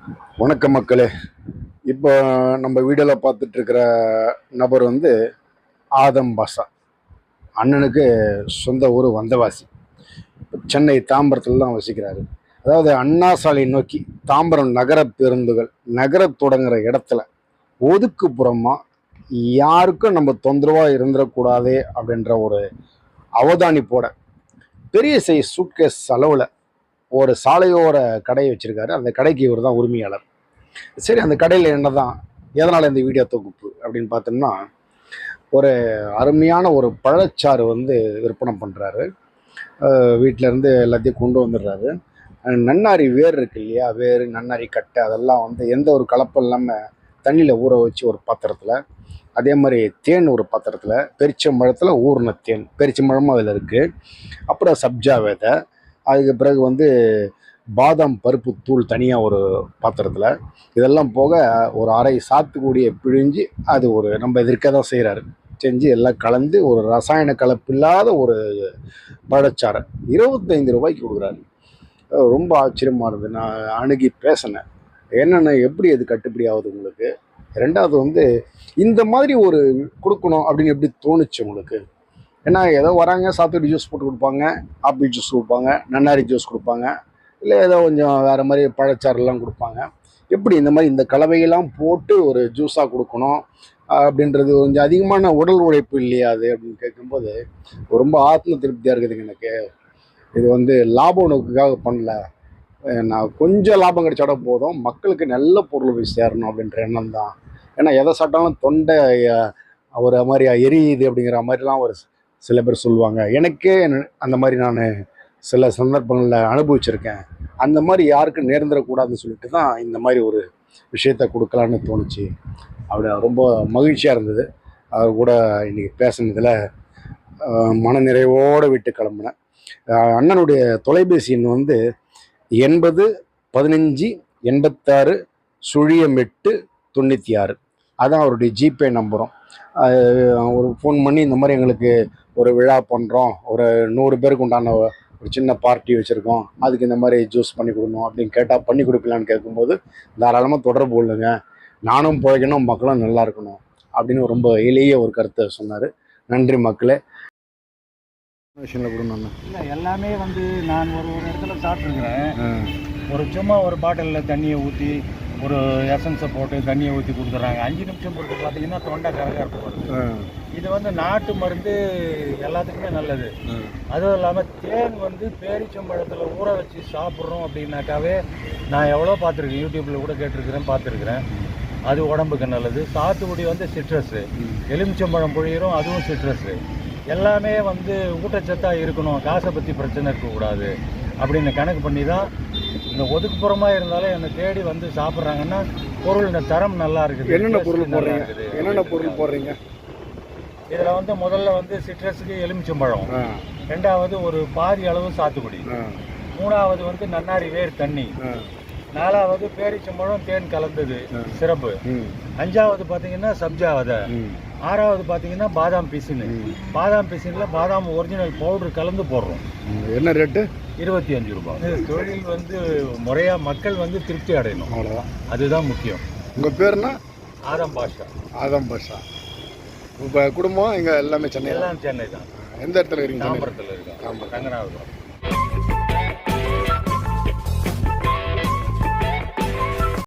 வணக்கம் மக்களே. இப்போ நம்ம வீடியோவில் பார்த்துட்டு இருக்கிற நபர் வந்து ஆதம் பாஷா. அண்ணனுக்கு சொந்த ஊர் வந்தவாசி. சென்னை தாம்பரத்தில் தான் வசிக்கிறாரு. அதாவது அண்ணா சாலை நோக்கி தாம்பரம் நகர பேருந்துகள் தொடங்குற இடத்துல ஒதுக்குப்புறமா யாருக்கும் நம்ம தொந்தரவாக இருந்துடக்கூடாது அப்படின்ற ஒரு அவதானிப்போட பெரிய சைஸ் சூட்கேஸ் அளவில் ஒரு சாலையோர கடையை வச்சிருக்காரு. அந்த கடைக்கு இவர் தான் உரிமையாளர். சரி, அந்த கடையில் என்னதான், எதனால் இந்த வீடியோ தொகுப்பு அப்படின்னு பார்த்தோம்னா, ஒரு அருமையான ஒரு பழச்சாறு வந்து விற்பனை பண்ணுறாரு. வீட்டிலேருந்து எல்லாத்தையும் கொண்டு வந்துடுறாரு. நன்னாரி வேர் இருக்கு இல்லையா, வேர் நன்னாரி கட்டை அதெல்லாம் வந்து எந்த ஒரு கலப்பும் இல்லாமல் தண்ணியில் ஊற வச்சு ஒரு பாத்திரத்தில், அதே மாதிரி தேன் ஒரு பாத்திரத்தில், பெரிச்சம்பழத்தில் ஊறின தேன், பெரிச்சம்பழமும் அதில் இருக்குது. அப்புறம் சப்ஜா விதை, அதுக்கு பிறகு வந்து பாதாம் பருப்பு தூள் தனியாக ஒரு பாத்திரத்தில், இதெல்லாம் போக ஒரு அரை சாத்துக்குடியை பிழிஞ்சு அது ஒரு நம்ம எதிர்க்க தான் செய்கிறாரு, செஞ்சு எல்லாம் கலந்து ஒரு ரசாயன கலப்பு இல்லாத ஒரு பழச்சாரை 25 ரூபாய்க்கு கொடுக்குறாரு. ரொம்ப ஆச்சரியமாக இருந்தது. நான் அணுகி பேசினேன், என்னென்ன எப்படி அது கட்டுப்படி ஆகுது உங்களுக்கு? ரெண்டாவது வந்து இந்த மாதிரி ஒரு கொடுக்கணும் அப்படின்னு எப்படி தோணுச்சு உங்களுக்கு? ஏன்னா ஏதோ வராங்க, சாத்துக்குடி ஜூஸ் போட்டு கொடுப்பாங்க, ஆப்பிள் ஜூஸ் கொடுப்பாங்க, நன்னாரி ஜூஸ் கொடுப்பாங்க, இல்லை ஏதோ கொஞ்சம் வேறு மாதிரி பழச்சாறுலாம் கொடுப்பாங்க. எப்படி இந்த மாதிரி இந்த கலவையெல்லாம் போட்டு ஒரு ஜூஸாக கொடுக்கணும் அப்படின்றது கொஞ்சம் அதிகமான உடல் உழைப்பு இல்லையா அது அப்படின்னு கேட்கும்போது ரொம்ப ஆத்ம திருப்தியாக இருக்குதுங்க எனக்கு. இது வந்து லாப நோக்குக்காக பண்ணல, நான் கொஞ்சம் லாபம் கிடைச்சாட போதும், மக்களுக்கு நல்ல பொருள் போய் சேரணும் அப்படின்ற எண்ணம் தான். ஏன்னா எதை சாப்பிட்டாலும் தொண்டை ஒரு மாதிரி எரியுது அப்படிங்கிற மாதிரிலாம் ஒரு சில பேர் சொல்லுவாங்க. எனக்கே அந்த மாதிரி நான் சில சந்தர்ப்பங்களில் அனுபவிச்சிருக்கேன். அந்த மாதிரி யாருக்கும் நேர்ந்துடக்கூடாதுன்னு சொல்லிட்டு தான் இந்த மாதிரி ஒரு விஷயத்த கொடுக்கலான்னு தோணுச்சு. அப்படி ரொம்ப மகிழ்ச்சியாக இருந்தது. அவர் கூட இன்றைக்கி பேசுனதில் மனநிறைவோடு விட்டு கிளம்புனேன். அண்ணனுடைய தொலைபேசி எண் வந்து 80 15 86 08 96. அதான் அவருடைய ஜிபே நம்பரும். ஒரு ஃபோன் பண்ணி இந்த மாதிரி எங்களுக்கு ஒரு விழா பண்ணுறோம், ஒரு 100 பேருக்கு உண்டான ஒரு சின்ன பார்ட்டி வச்சுருக்கோம், அதுக்கு இந்த மாதிரி ஜூஸ் பண்ணி கொடுக்கணும் அப்படின்னு கேட்டால் பண்ணி கொடுக்கலான்னு கேட்கும்போது தாராளமாக தொடர்பு கொள்ளுங்க, நானும் பிழைக்கணும், மக்களும் நல்லா இருக்கணும் அப்படின்னு ரொம்ப எளிய ஒரு கருத்தை சொன்னார். நன்றி மக்களே. விஷயங்களை கொடுங்க. இல்லை எல்லாமே வந்து நான் ஒரு இடத்துல சாப்பிட்ருக்குறேன். ஒரு சும்மா ஒரு பாட்டிலில் தண்ணியை ஊற்றி ஒரு எசன்ஸை போட்டு தண்ணியை ஊற்றி கொடுத்துட்றாங்க. 5 நிமிஷம் பொறுத்து பார்த்தீங்கன்னா தொண்டை கரகரப்பு வருது. இது வந்து நாட்டு மருந்து, எல்லாத்துக்குமே நல்லது. அதுவும் இல்லாமல் தேன் வந்து பேரிச்சம்பழத்தில் ஊற வச்சு சாப்பிட்றோம் அப்படின்னாக்காவே நான் எவ்வளோ பார்த்துருக்கேன், யூடியூப்பில் கூட கேட்டிருக்கிறேன், பார்த்துருக்குறேன். அது உடம்புக்கு நல்லது. சாத்துக்குடி வந்து சிட்ரஸ்ஸு, எலுமிச்சம்பழம் புழியிறோம், அதுவும் சிட்ரஸ்ஸு. எல்லாமே வந்து ஊட்டச்சத்தாக இருக்கணும், காசை பற்றி பிரச்சனை இருக்கக்கூடாது அப்படின்னு கணக்கு பண்ணி தான் இந்த ஒதுக்குப்புறமாக இருந்தாலும் என்னை தேடி வந்து சாப்பிட்றாங்கன்னா பொருள் இந்த தரம் நல்லா இருக்குது. என்னென்ன பொருள் போடுறீங்க? என்னென்ன பொருள் போடுறீங்க? இதில் வந்து முதல்ல வந்து சிட்ரஸுக்கு எலுமிச்சம்பழம், ரெண்டாவது ஒரு பாதி அளவு சாத்துக்குடி, மூணாவது வந்து நன்னாரி வேர் தண்ணி, நாலாவது பேரிச்சம்பழம் தேன் கலந்தது சிறப்பு, அஞ்சாவது பார்த்தீங்கன்னா சப்ஜா விதை, ஆறாவது பார்த்தீங்கன்னா பாதாம் பிசின். பாதாம் பிசின்ல பாதாம் ஒரிஜினல் பவுடர் கலந்து போடுறோம். என்ன ரேட்டு? 25 ரூபாய். தொழில் வந்து முறையாக மக்கள் வந்து திருப்தி அடையணும், அவ்வளோதான், அதுதான் முக்கியம். உங்கள் பேருனா? ஆதம் பாஷா. ஆதம் பாஷா. உங்கள் குடும்பம் இங்கே எல்லாமே சென்னை? எல்லாம் சென்னை தான். எந்த இடத்துல இருக்கீங்க? தாம்பரத்தில் இருக்கோம், ரங்கநாதபுரம்.